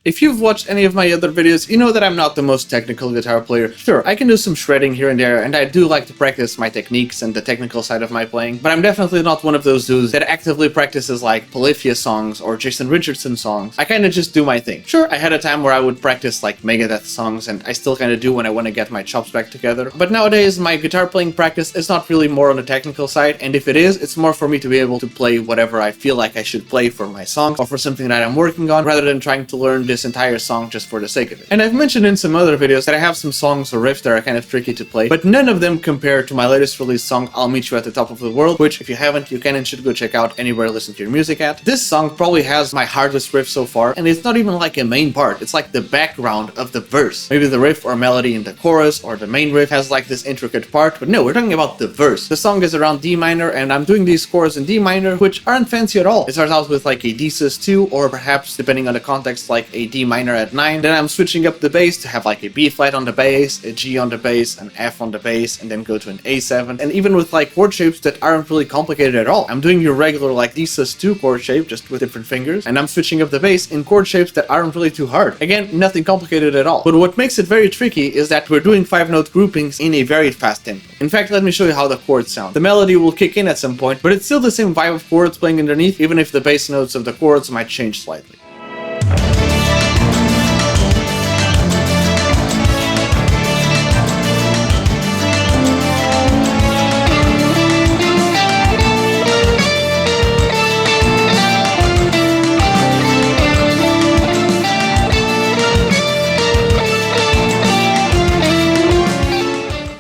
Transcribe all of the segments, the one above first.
If you've watched any of my other videos, you know that I'm not the most technical guitar player. Sure, I can do some shredding here and there, and I do like to practice my techniques and the technical side of my playing, but I'm definitely not one of those dudes that actively practices like Polyphia songs or Jason Richardson songs. I kinda just do my thing. Sure, I had a time where I would practice like Megadeth songs, and I still kinda do when I want to get my chops back together, but nowadays my guitar playing practice is not really more on the technical side, and if it is, it's more for me to be able to play whatever I feel like I should play for my song or for something that I'm working on, rather than trying to learn this entire song just for the sake of it. And I've mentioned in some other videos that I have some songs or riffs that are kind of tricky to play, but none of them compare to my latest release song, I'll Meet You at the Top of the World, which if you haven't, you can and should go check out anywhere you listen to your music at. This song probably has my hardest riff so far, and it's not even like a main part, it's like the background of the verse. Maybe the riff or melody in the chorus or the main riff has like this intricate part, but no, we're talking about the verse. The song is around D minor, and I'm doing these chords in D minor, which aren't fancy at all. It starts out with like a D sus2, or perhaps, depending on the context, like a D minor at 9. Then I'm switching up the bass to have like a B flat on the bass, a G on the bass, an F on the bass, and then go to an A7. And even with like chord shapes that aren't really complicated at all. I'm doing your regular like D sus2 chord shape, just with different fingers, and I'm switching up the bass in chord shapes that aren't really too hard. Again, nothing complicated at all. But what makes it very tricky is that we're doing 5-note groupings in a very fast tempo. In fact, let me show you how the chords sound. The melody will kick in at some point, but it's still the same vibe of chords playing underneath, even if the bass notes of the chords might change slightly.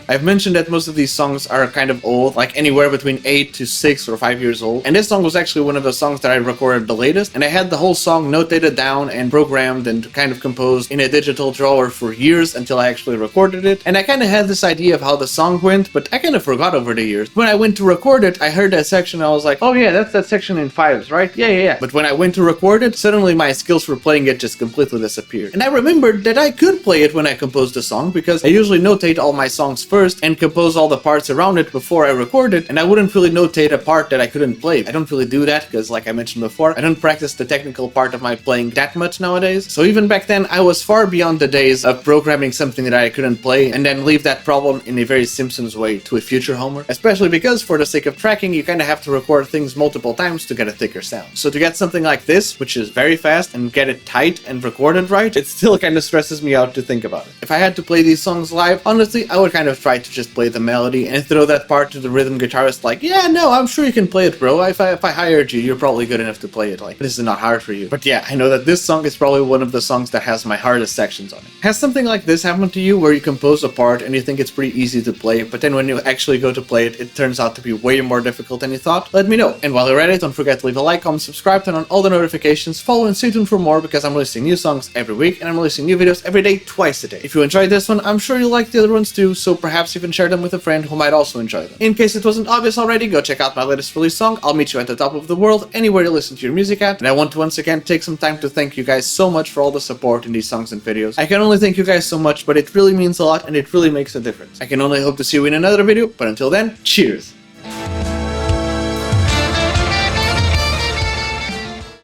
I've mentioned that most of these songs are kind of old, like anywhere between 8 to 6 or 5 years old, and this song was actually one of the songs that I recorded the latest, and I had the whole song notated down and programmed and kind of composed in a digital drawer for years until I actually recorded it, and I kind of had this idea of how the song went, but I kind of forgot over the years. When I went to record it, I heard that section and I was like, oh yeah, that's that section in 5s, right? Yeah. But when I went to record it, suddenly my skills for playing it just completely disappeared. And I remembered that I could play it when I composed a song, because I usually notate all my songs first and compose all the parts around it before I record it, and I wouldn't really notate a part that I couldn't play. I don't really do that because, like I mentioned before, I don't practice the technical part of my playing that much nowadays. So even back then, I was far beyond the days of programming something that I couldn't play and then leave that problem in a very Simpsons way to a future Homer. Especially because, for the sake of tracking, you kind of have to record things multiple times to get a thicker sound. So to get something like this, which is very fast, and get it tight and recorded right, it still kind of stresses me out to think about it. If I had to play these songs live, honestly, I would kind of try to just play the melody and throw that part to the rhythm guitarist like, yeah, no, I'm sure you can play it, bro. If I hired you, you're probably good enough to play it. Like, this is not hard for you. But yeah, I know that this song is probably one of the songs that has my hardest sections on it. Has something like this happened to you where you compose a part and you think it's pretty easy to play, but then when you actually go to play it, it turns out to be way more difficult than you thought? Let me know. And while you're at it, don't forget to leave a like, comment, subscribe, turn on all the notifications, follow and stay tuned for more, because I'm releasing new songs every week and I'm releasing new videos every day, twice a day. If you enjoyed this one, I'm sure you'll like the other ones too, so perhaps even share them with a friend who might also enjoy them. In case it wasn't obvious already, go check out my latest release song, I'll Meet You at the Top of the World, anywhere you listen to your music at, and I want to once again take some time to thank you guys so much for all the support in these songs and videos. I can only thank you guys so much, but it really means a lot and it really makes a difference. I can only hope to see you in another video, but until then, cheers!